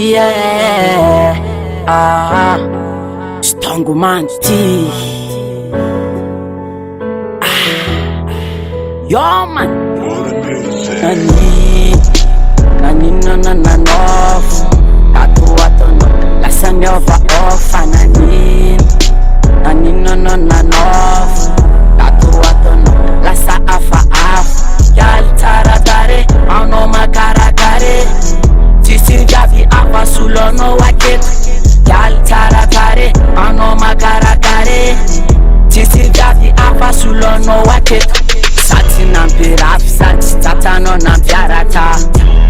Yeah, Stongo Manti. Yo man, nani na nof, tatu watono, lasa nyova ofa nani na nof, tatu watono, lasa afa. Yal taratare, ano makarakare, tisi javi apa sulono waket. Yal taratare, ano makarakare, tisi javi apa sulono waket. Sati nampirafi, sati tatano nampiarata,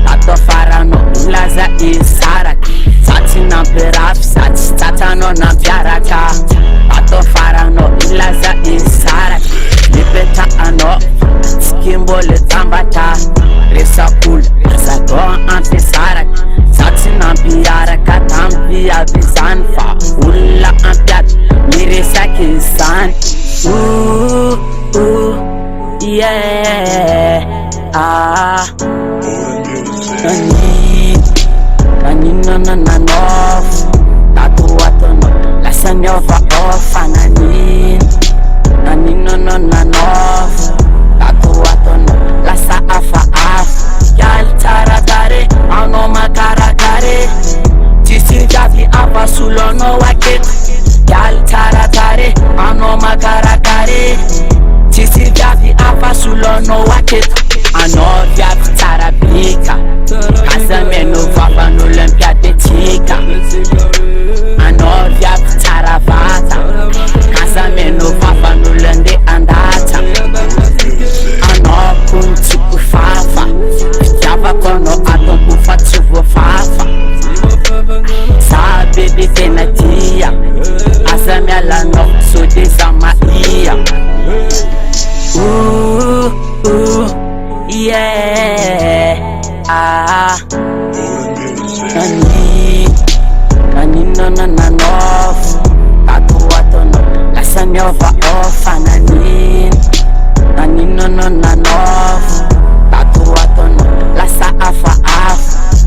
tato farano ulaza isaraka. Sati nampirafi, sati tatano nampiarata, tato farano ulaza isaraka. Lipeta ano Kimbole tambata, resa cool, resa don anti-sarak. Sati nampiara katampia bizanfa, ulla ampiat, miresa kisan. Yeah, nani na nof, tatu watono, lasa nyova ofa nani na nof, tatu watono, lasa afa. Yal taratare, ano makarakare, tisi javi apa sulono waket. Yal taratare, ano makarakare, tisi javi apa sulono waket. Ano javi tarabika, kasa meno vapa no lempia detika. Ano javi taravata, kasa meno vapa no lende andata. Ano kunti kufafa, java kono ato kufati vufafa. Sabe de tenatia, asame la no so de samaia. Yeah, nani na nof, tatu watono, lasa nyova ofa nani na nof, tatu watono, lasa afa.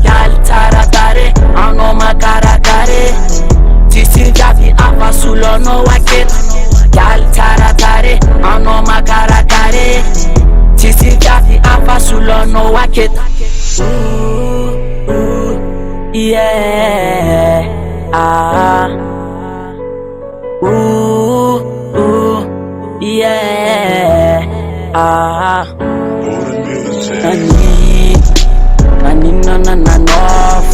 Yal taratare, ano makarakare, tisi javi apa sulono waket. Yal taratare, ano makarakare, tisi javi apa sulono waket. Yeah, yeah, nani na nof,